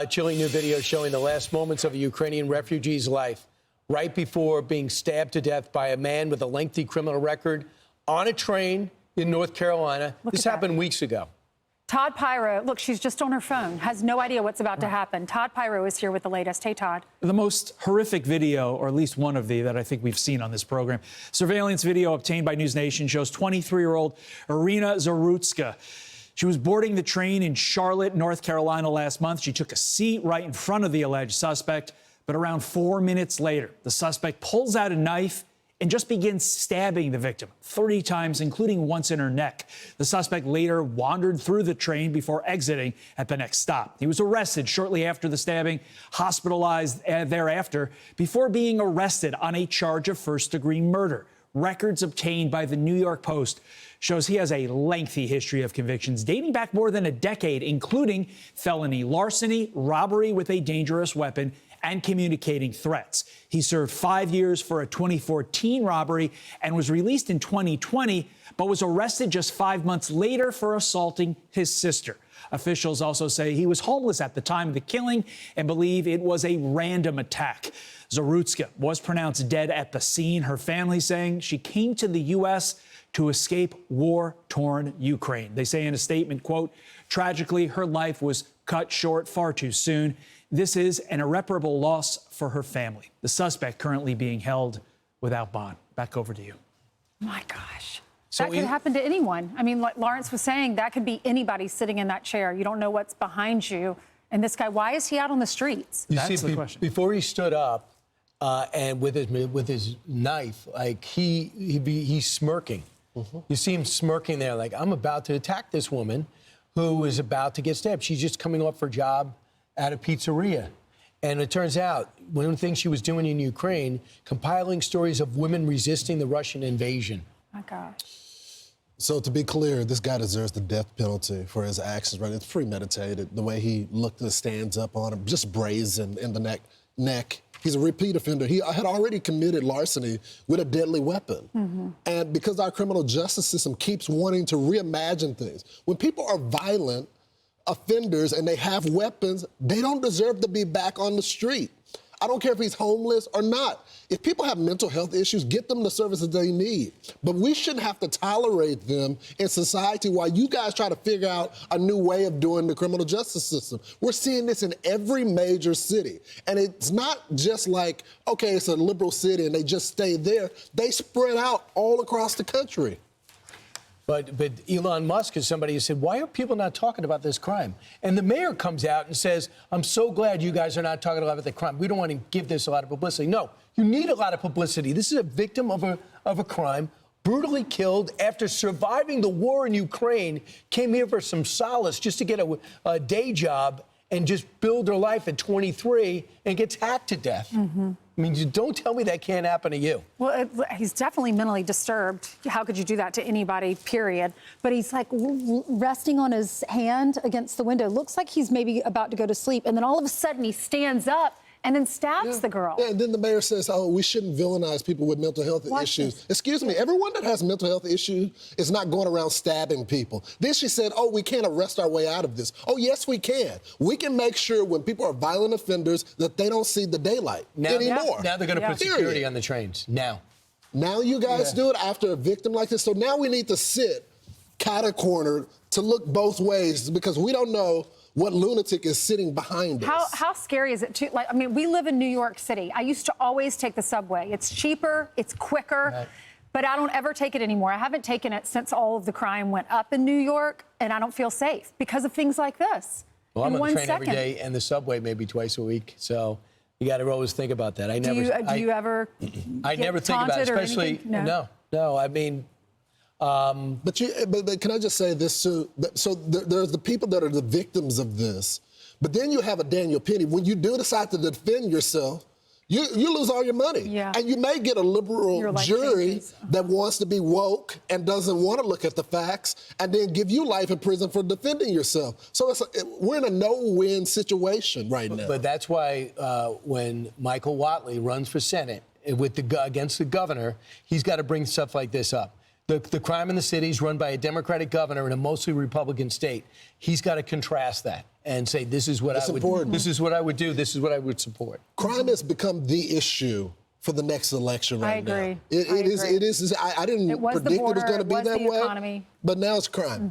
A chilling new video showing the last moments of a Ukrainian refugee's life right before being stabbed to death by a man with a lengthy criminal record on a train in North Carolina. This happened weeks ago. Todd Piro, look, she's just on her phone, has no idea what's about to happen. Todd Piro is here with the latest. Hey, Todd. The most horrific video, or at least one of that I think we've seen on this program. Surveillance video obtained by News Nation shows 23-year-old Irina Zarutska. She was boarding the train in Charlotte, North Carolina last month. She took a seat right in front of the alleged suspect, but around 4 minutes later, the suspect pulls out a knife and just begins stabbing the victim 30 times, including once in her neck. The suspect later wandered through the train before exiting at the next stop. He was arrested shortly after the stabbing, hospitalized thereafter, before being arrested on a charge of first-degree murder. Records obtained by the New York Post shows he has a lengthy history of convictions dating back more than a decade, including felony larceny, robbery with a dangerous weapon, and communicating threats. He served 5 years for a 2014 robbery and was released in 2020, but was arrested just 5 months later for assaulting his sister. Officials also say he was homeless at the time of the killing and believe it was a random attack. Zarutska was pronounced dead at the scene, her family saying she came to the U.S. to escape war-torn Ukraine. They say in a statement, quote, "Tragically, her life was cut short far too soon. This is an irreparable loss for her family." The suspect currently being held without bond. Back over to you. My gosh. So that could happen to anyone. I mean, like Lawrence was saying, that could be anybody sitting in that chair. You don't know what's behind you. And this guy, why is he out on the streets? That's the question. Before he stood up and with his knife, like he's smirking. You see him smirking there, like, I'm about to attack this woman who is about to get stabbed. She's just coming off her job at a pizzeria. And it turns out, one of the things she was doing in Ukraine, compiling stories of women resisting the Russian invasion. My gosh. So to be clear, this guy deserves the death penalty for his actions, right? It's premeditated. The way he looked and stands up on him, just brazen in the neck. He's a repeat offender. He had already committed larceny with a deadly weapon. And because our criminal justice system keeps wanting to reimagine things, when people are violent offenders and they have weapons, they don't deserve to be back on the street. I don't care if he's homeless or not. If people have mental health issues, get them the services they need. But we shouldn't have to tolerate them in society while you guys try to figure out a new way of doing the criminal justice system. We're seeing this in every major city. And it's not just like, okay, it's a liberal city and they just stay there. They spread out all across the country. But Elon Musk is somebody who said, why are people not talking about this crime? And the mayor comes out and says, I'm so glad you guys are not talking about the crime. We don't want to give this a lot of publicity. No, you need a lot of publicity. This is a victim of a crime, brutally killed after surviving the war in Ukraine, came here for some solace just to get a day job and just build her life at 23 and gets hacked to death. I mean, don't tell me that can't happen to you. Well, he's definitely mentally disturbed. How could you do that to anybody, period? But he's like resting on his hand against the window. Looks like he's maybe about to go to sleep. And then all of a sudden he stands up and then stabs the girl. Yeah, and then the mayor says, oh, we shouldn't villainize people with mental health issues. Excuse me, everyone that has mental health issues is not going around stabbing people. Then she said, oh, we can't arrest our way out of this. Oh, yes, we can. We can make sure when people are violent offenders that they don't see the daylight anymore. Now they're going to put security on the trains. Now you guys do it after a victim like this. So now we need to sit cat-a-corner to look both ways because we don't know what lunatic is sitting behind us. How scary is it too? Like, I mean, we live in New York City. I used to always take the subway. It's cheaper, it's quicker, but I don't ever take it anymore. I haven't taken it since all of the crime went up in New York, and I don't feel safe because of things like this. Well, I'm on the train every day and the subway maybe twice a week, so you got to always think about that. Do you ever I never think about it, especially no. I mean. But can I just say this too? So there's the people that are the victims of this, but then you have a Daniel Penny. When you do decide to defend yourself, you lose all your money. And you may get a liberal jury that wants to be woke and doesn't want to look at the facts and then give you life in prison for defending yourself. So we're in a no-win situation right now. But that's why when Michael Whatley runs for Senate against the governor, he's got to bring stuff like this up. The crime in the city is run by a Democratic governor in a mostly Republican state. He's got to contrast that. and say, this is what I would do. This is what I would do. This is what I would support. Crime has become the issue for the next election right now. I agree. It is. I didn't It was the predict it was border, going to be it was that the way. economy. But now it's crime.